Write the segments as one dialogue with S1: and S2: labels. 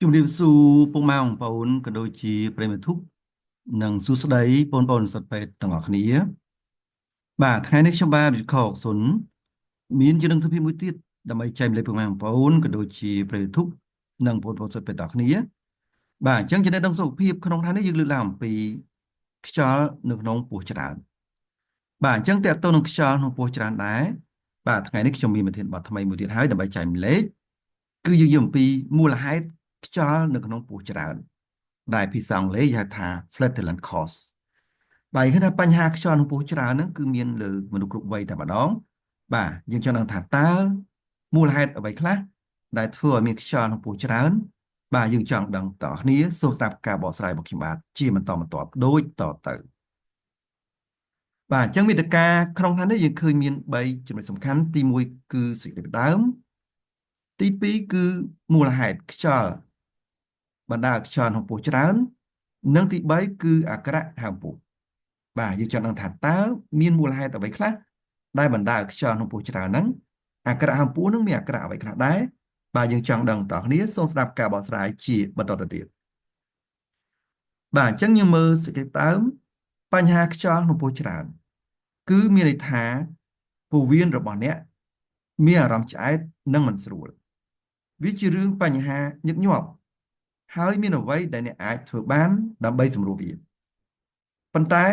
S1: ជំរាបសួរពុកម៉ែបងប្អូនក៏ដូចជាប្រិយមិត្តធុកនិងសួស្តីបងប្អូនសិស្សពេទ្យទាំងអស់គ្នាបាទថ្ងៃនេះខ្ញុំបាទវិខកសុនមានជានឹងសុភាពមួយទៀតដើម្បីចែកម្លែកពុកម៉ែបងប្អូនក៏ដូចជាប្រិយមិត្តធុកនិងបងប្អូនសិស្សពេទ្យទាំងអស់គ្នាបាទអញ្ចឹងចំណេះដឹងសុខភាពក្នុងថ្ងៃនេះយើងលើកឡើងអំពីខ្យល់នៅក្នុងពោះច្រើនបាទអញ្ចឹងតើតើនឹងខ្យល់ក្នុងពោះច្រើនដែរបាទថ្ងៃនេះខ្ញុំមានប្រធានបទថ្មីមួយទៀតហើយដើម្បីចែកម្លែកគឺយើងនិយាយអំពីមូលហេតុខ្យល់នៅក្នុងពោះច្រើន ដែលភាសាអង់គ្លេសហៅថា flatulent cause បាទឃើញថាបញ្ហាខ្យល់ក្នុងពោះច្រើនហ្នឹងគឺមានលើមនុស្សគ្រប់វ័យតែម្ដងបាទយើងចង់ដឹងថាតើមូលហេតុអ្វីខ្លះដែលធ្វើឲ្យមានខ្យល់ក្នុងពោះច្រើនបាទយើងចង់ដឹងតើគ្នាសូមស្ដាប់ការបកស្រាយរបស់ខ្ញុំបាទជាបន្តបន្ទាប់ដូចតទៅបាទអញ្ចឹងមេត្តាក្នុងថ្ងៃនេះយើងឃើញមាន3ចំណុចសំខាន់ទី1គឺសេចក្តីផ្ដើមទី2គឺមូលហេតុខ្យល់បណ្ដាលឲ្យខ្យល់ក្នុងពោះច្រើននិងទី3គឺអាការៈហើមពោះ បាទយើងចង់ដឹងថាតើមានមូលហេតុអ្វីខ្លះដែលបណ្ដាលឲ្យខ្យល់ក្នុងពោះច្រើនហ្នឹងអាការៈហឹមពោះហ្នឹងមានអាការៈអ្វីខ្លះដែរបាទយើងចង់ដឹងតើគ្នាសូមស្ដាប់ការបកស្រាយជាបន្តទៅទៀតបាទអញ្ចឹងយើងមើលសេចក្តីផ្ដើមបញ្ហាខ្យល់ក្នុងពោះច្រើនគឺមានន័យថាពោះវៀនរបស់អ្នកមានអារម្មណ៍ឆ្អែតនិងមិនស្រួលវាជារឿងបញ្ហាញឹកញាប់ហើយមានអ្វីដែលអ្នកអាចធ្វើបានដើម្បីសម្រួលវាប៉ុន្តែ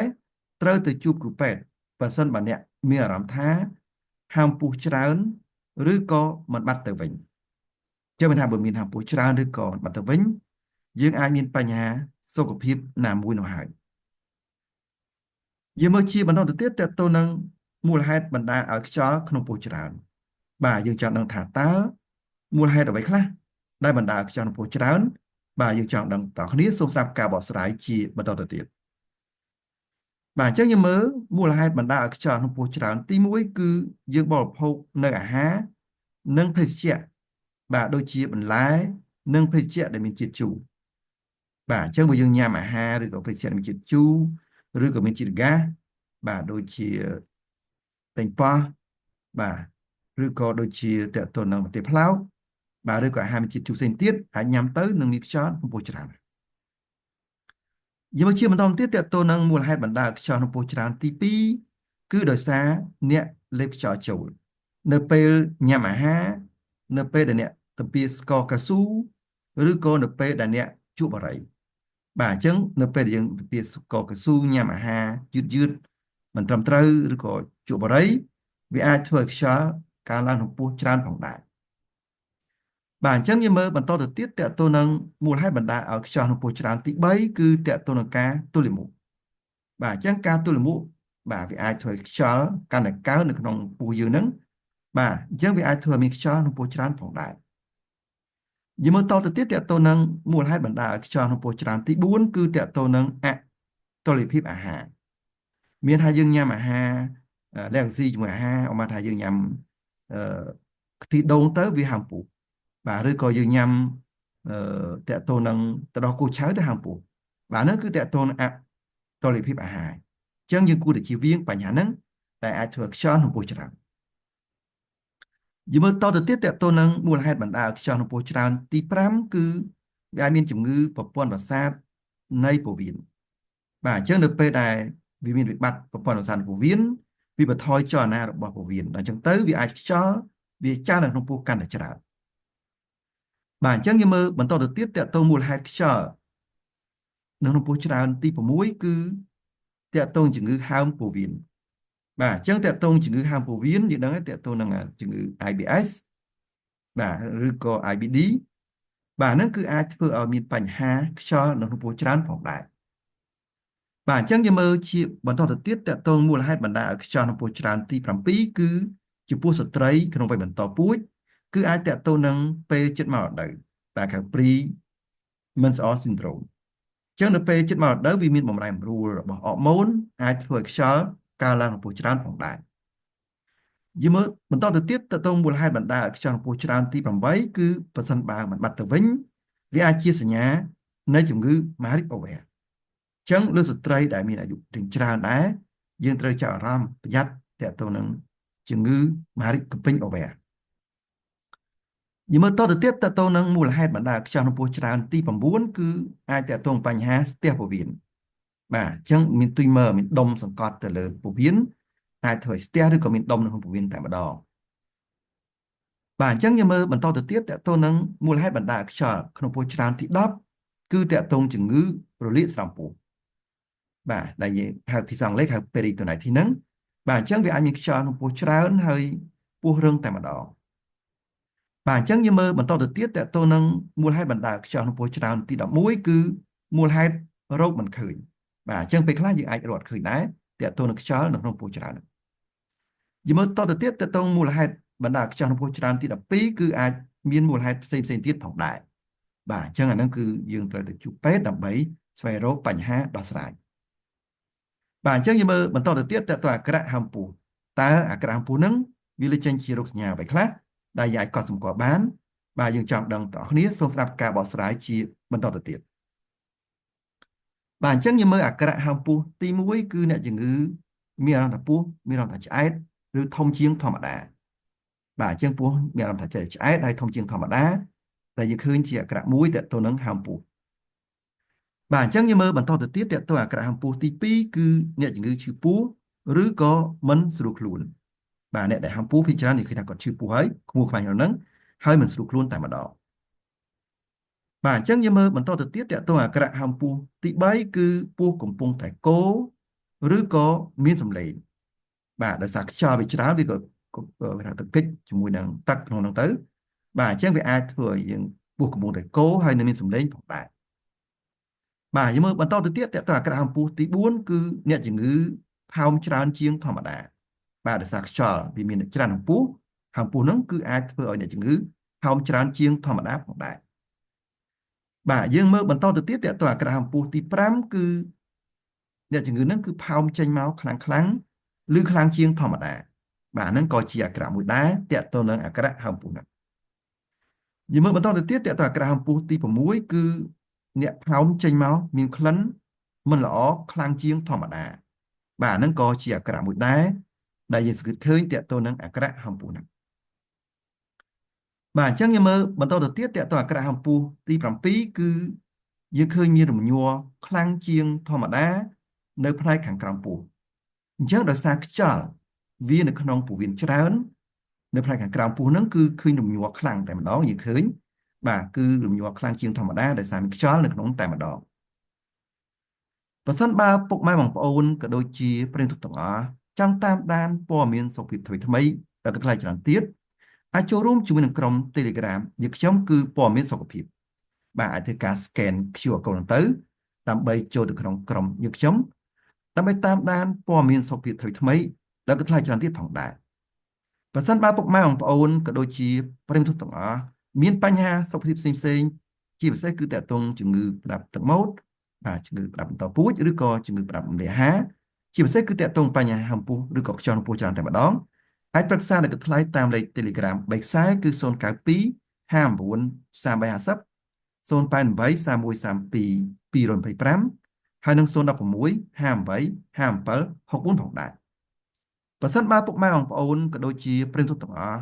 S1: ត្រូវទៅជួបគ្រូពេទ្យបើសិនបើអ្នកមានអារម្មណ៍ថាហាមពុះច្រើនឬក៏មិនបាត់ទៅវិញចាំមិនថាបើមានហាមពុះច្រើនឬក៏មិនបាត់ទៅវិញយើងអាចមានបញ្ហាសុខភាពណាមួយនោះហើយយើងមើលជាបន្តទៅទៀតតើតើនឹងមូលហេតុបណ្ដាលឲ្យខ្យល់ក្នុងពោះច្រើនបាទយើងចង់ដឹងថាតើមូលហេតុអ្វីខ្លះដែលបណ្ដាលឲ្យខ្យល់ក្នុងពោះច្រើនបាទយើងចង់ដឹងតើគ្នាសូមស្ដាប់ការបកស្រាយជាបន្តទៅទៀតបាទអញ្ចឹងយើងមើលមូលហេតុបណ្ដាលឲ្យខ្យល់ក្នុងពោះច្រើនទី1គឺយើងបរិភោគនៅអាហារនិងភេសជ្ជៈបាទដូចជាបន្លែនិងភេសជ្ជៈដែលមានជាតិជូរបាទអញ្ចឹងបើយើងញ៉ាំអាហារឬក៏ភេសជ្ជៈមានជាតិជូរឬក៏មានជាតិហ្គាសបាទដូចជាប៉េងប៉ោះបាទឬក៏ដូចជាតកតននឹងប្រទេសផ្លោកបាទឬក៏អាហារមានជាតិជូរផ្សេងទៀតអាចញ៉ាំទៅនឹងមានខ្យល់ក្នុងពោះច្រើនយើងមកជាបន្តទៀតតើតើនឹងមូលហេតុបណ្ដាលខ្យល់ក្នុងពោះច្រើនទី2គឺដោយសារអ្នកលេបខ្យល់ចូលនៅពេលញ៉ាំអាហារនៅពេលដែលអ្នកទំពាស្ករកៅស៊ូឬក៏នៅពេលដែលអ្នកជក់បារីបាទអញ្ចឹងនៅពេលដែលយើងទំពាស្ករកៅស៊ូញ៉ាំអាហារយឺតមិនត្រឹមត្រូវឬក៏ជក់បារីវាអាចធ្វើឲ្យខ្យល់កើនឡើងក្នុងពោះច្រើនផងដែរបាទអញ្ចឹងយើងមើលបន្តទៅទៀតតើតើនឹងមូលហេតុបណ្ដាលឲ្យខ្យល់ក្នុងពោះច្រើនទី3គឺតើតើនឹងការទល់លាមកបាទអញ្ចឹងការទល់លាមកបាទវាអាចធ្វើឲ្យខ្យល់កាន់តែកើននៅក្នុងពោះយើងហ្នឹងបាទអញ្ចឹងវាអាចធ្វើឲ្យមានខ្យល់ក្នុងពោះច្រើនផងដែរយើងមើលតទៅទៀតតើតើនឹងមូលហេតុបណ្ដាលឲ្យខ្យល់ក្នុងពោះច្រើនទី4គឺតើតើនឹងអតុល្យភាពអាហារមានថាយើងញ៉ាំអាហារលាក់ស៊ីជាមួយអាហារអមថាយើងញ៉ាំអឺខ្ទិះដូងទៅវាហាមពុះបាទឬក៏យើងញ៉ាំតកតូននឹងទៅដល់គូឆៅទៅហាមពុះបាទហ្នឹងគឺតកតូនអតុល្យភាពអាហារអញ្ចឹងយើងគួរតែជៀសវាងបញ្ហាហ្នឹងតែអាចធ្វើខ្យល់ក្នុងពោះច្រើនយើងមើលតទៅទៀតតកតូននឹងមូលហេតុបណ្ដាលឲ្យខ្យល់ក្នុងពោះច្រើនទី5គឺវាអាចមានជំងឺប្រព័ន្ធប្រសាទនៃពោះវៀនបាទអញ្ចឹងនៅពេលដែលវាមានវិបត្តិប្រព័ន្ធប្រសាទពោះវៀនវាបន្ថយចលនារបស់ពោះវៀនដល់អញ្ចឹងទៅវាអាចខ្យល់វាចាស់នៅក្នុងពោះកាន់តែច្រើនបាទអញ្ចឹងយើងមើលបន្តទៅទៀតតើតើមូលហេតុខ្យល់នៅក្នុងពោះច្រើនទី6គឺតើតើជំងឺហើមពោះវៀនបាទអញ្ចឹងតើតើជំងឺហើមពោះវៀនយើងដឹងហើយតើតើនឹងជំងឺ IBS បាទឬក៏ IBD បាទហ្នឹងគឺអាចធ្វើឲ្យមានបញ្ហាខ្យល់នៅក្នុងពោះច្រើនផងដែរបាទអញ្ចឹងយើងមើលជាបន្តទៅទៀតតើតើមូលហេតុបណ្ដាលឲ្យខ្យល់ក្នុងពោះច្រើនទី7គឺចំពោះស្ត្រីក្នុងវ័យបន្តពូជគឺអាចតើតើនឹងពេលជិតមករដូវដែលហៅ pre menstrual syndrome អញ្ចឹងនៅពេលជិតមករដូវវាមានបំរែបំរួលរបស់អរម៉ូនអាចធ្វើឲ្យខ្យល់កើនឡើងក្នុងពោះច្រើនផងដែរយើងមើលបន្តទៅទៀតតើតើមូលហេតុបណ្ដាលឲ្យខ្យល់ក្នុងពោះច្រើនទី8គឺប្រសិនបើមិនបាត់ទៅវិញវាអាចជាសញ្ញានៃជំងឺ Marie Over ចឹងលើស្ត្រីដែលមានអាយុរៀងច្រើនដែរយើងត្រូវចាប់អារម្មណ៍ប្រយ័ត្នទាក់ទងនឹងជំងឺ Marie កំពេញ over យើងមើលតទៅទៀតតទៅនឹងមូលហេតុបណ្ដាខ្យល់កម្ពស់ច្រើនទី9គឺអាចតទៅនឹងបញ្ហាស្ទះពោះវៀនបាទអញ្ចឹងមានទុយមើលមានដុំសង្កត់ទៅលើពោះវៀនអាចធ្វើឲ្យស្ទះឬក៏មានដុំនៅក្នុងពោះវៀនតែម្ដងបាទអញ្ចឹងយើងមើលបន្តទៅទៀតតទៅនឹងមូលហេតុបណ្ដាខ្យល់ក្នុងពោះច្រើនទី10គឺតទៅនឹងជំងឺរលាកស្រោមពោះបាទដែលយើងហៅភាសាអង់គ្លេសហៅ peritonitis ហ្នឹងបាទអញ្ចឹងវាអាចមានខ្យល់ក្នុងពោះច្រើនហើយពោះរឹងតែម្ដងបាទអញ្ចឹងយើងមើលបន្តទៅទៀតតទៅនឹងមូលហេតុបណ្ដាខ្យល់ក្នុងពោះច្រើនទី11គឺមូលហេតុរោគមិនឃើញបាទអញ្ចឹងពេលខ្លះយើងអាចរកអត់ឃើញដែរតទៅនឹងខ្យល់នៅក្នុងពោះច្រើនយើងមើលតទៅទៀតតទៅនឹងមូលហេតុបណ្ដាខ្យល់ក្នុងពោះច្រើនទី12គឺអាចមានមូលហេតុផ្សេងទៀតផងដែរបាទអញ្ចឹងអាហ្នឹងគឺយើងត្រូវទៅជួបពេទ្យដើម្បីស្វែងរកបញ្ហាដោះស្រាយបាទអញ្ចឹងយើងមើលបន្តទៅទៀតតទៅអាការៈហាមពោះតើអាការៈហាមពោះហ្នឹងវាលេចចេញជារោគសញ្ញាអ្វីខ្លះដែលយើងអាចកត់សម្គាល់បានបាទយើងចង់ដឹងតើអ្នកគ្នាសូមស្ដាប់ការបកស្រាយជាបន្តទៅទៀតបាទអញ្ចឹងយើងមើលអាការៈហាមពោះទី1គឺអ្នកជំងឺមានអារម្មណ៍ថាពោះមានអារម្មណ៍ថាឆ្អែតឬធំជាងធម្មតាបាទអញ្ចឹងពោះមានអារម្មណ៍ថាឆ្អែតហើយធំជាងធម្មតាដែលយើងឃើញជាអាការៈមួយតទៅនឹងហាមពោះបាទអញ្ចឹងយើងមើលបន្តទៅទៀតតទៅអាការៈហាមពោះទី2គឺអ្នកជំងឺឈឺពោះឬក៏មិនស្រួលខ្លួនបាទអ្នកដែលហាមពោះភាគច្រើននិយាយថាគាត់ឈឺពោះហើយខ្មួខ្វាញ់ហ្នឹងហើយមិនស្រួលខ្លួនតែម្ដងបាទអញ្ចឹងយើងមើលបន្តទៅទៀតតទៅអាការៈហាមពោះទី3គឺពោះកំពុងតែកូរឬក៏មានសម្លេងបាទដោយសារខ្យល់វាច្រើនវាក៏វាថាទៅគិចជាមួយនឹងទឹកក្នុងហ្នឹងទៅបាទអញ្ចឹងវាអាចធ្វើឲ្យយើងពោះកំពុងតែកូរហើយនៅមានសម្លេងផងដែរបាទយើងមើលបន្តទៅទៀតតើអាការៈហម្ពុះទី4គឺអ្នកជំងឺផើមច្រើនជាងធម្មតាបាទដោយសារខ្យល់វាមានច្រើនហម្ពុះហ្នឹងគឺអាចធ្វើឲ្យអ្នកជំងឺផើមច្រើនជាងធម្មតាផងដែរបាទយើងមើលបន្តទៅទៀតតើអាការៈហម្ពុះទី5គឺអ្នកជំងឺហ្នឹងគឺផើមចេញមកខ្លាំងឬខ្លាំងជាងធម្មតាបាទហ្នឹងក៏ជាអាការៈមួយដែរតើទៅនឹងអាការៈហម្ពុះហ្នឹងយើងមើលបន្តទៅទៀតតើអាការៈហម្ពុះទី6គឺអ្នកផើមចេញមកមានក្លិនមិនល្អខ្លាំងជាងធម្មតាបាទហ្នឹងក៏ជាអាការៈមួយដែរដែលយើងសង្កេតឃើញតើទៅនឹងអាការៈហម្ពុះហ្នឹងបាទអញ្ចឹងយើងមើលបន្តទៅទៀតតើអាការៈហម្ពុះទី7គឺយើងឃើញមានរំញ័រខ្លាំងជាងធម្មតានៅផ្នែកខាងក្រោមពោះអញ្ចឹងដោយសារខ្យល់វានៅក្នុងពោះវៀនច្រើននៅផ្នែកខាងក្រោមពោះហ្នឹងគឺឃើញរំញ័រខ្លាំងតែម្ដងយើងឃើញបាទគឺរំញ័រខ្លាំងជាងធម្មតាដោយសារមានខ្យល់នៅក្នុងតែម្ដងប្រសិនបើពុកម៉ែបងប្អូនក៏ដូចជាប្រិយមិត្តទាំងអស់ចង់តាមដានព័ត៌មានសុខភាពថ្មីដែលកន្លែងច្រើនទៀតអាចចូលរួមជាមួយនឹងក្រុម Telegram យើងខ្ញុំគឺព័ត៌មានសុខភាពបាទអាចធ្វើការ scan QR code ទៅដើម្បីចូលទៅក្នុងក្រុមយើងខ្ញុំដើម្បីតាមដានព័ត៌មានសុខភាពថ្មីដែលកន្លែងច្រើនទៀតផងដែរប្រសិនបើពុកម៉ែបងប្អូនក៏ដូចជាប្រិយមិត្តទាំងអស់មានបញ្ហាសុខភាពផ្សេងជាពិសេសគឺតកតងជំងឺផ្ដាប់ទឹកមាត់បាទជំងឺផ្ដាប់បន្តពូជឬក៏ជំងឺផ្ដាប់រំលាយអាហារជាពិសេសគឺតកតងបញ្ហាហម្ពុះឬក៏ខ្យល់ហម្ពុះច្រើនតែម្ដងអាចប្រឹក្សានៅកន្លែងតាមលេខ Telegram 3ខ្សែគឺ092 59 3350 088 3132 225ហើយនឹង016 58 57 64ផងដែរបើសិនបើពុកម៉ែបងប្អូនក៏ដូចជាប្រិយមិត្តទាំងអស់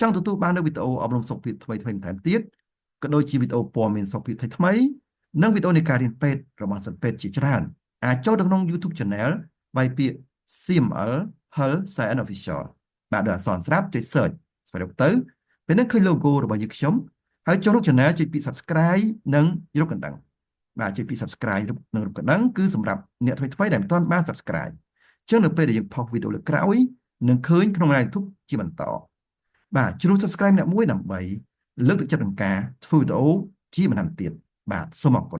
S1: ចង់ទទួលបាននូវវីដេអូអប់រំសុខភាពថ្មីបន្ថែមទៀតក៏ដូចជាវីដេអូព័ត៌មានសុខភាពថ្មីនិងវីដេអូនៃការរៀនពេទ្យរបស់សិស្សពេទ្យជាច្រើនអាចចូលទៅក្នុង YouTube Channel បាយពាក្យ CML Health Science Official បាទដោយអក្សរស្រាប់ចុច search ស្វែងរកទៅពេលនេះឃើញ logo របស់យើងខ្ញុំហើយចូលរូប Channel ចុចពី Subscribe និងរូបកណ្ដឹងបាទចុចពី Subscribe និងរូបកណ្ដឹងគឺសម្រាប់អ្នកថ្មីដែលមិនទាន់បាន Subscribe ចឹងនៅពេលដែលយើងផុសវីដេអូលើកក្រោយនឹងឃើញក្នុង YouTube ជាបន្តបាទជ្រុះ Subscribe អ្នកមួយដើម្បីលើកទឹកចិត្តក្នុងការធ្វើវីដេអូជាបន្តទៀតបាទសូមអរគុណ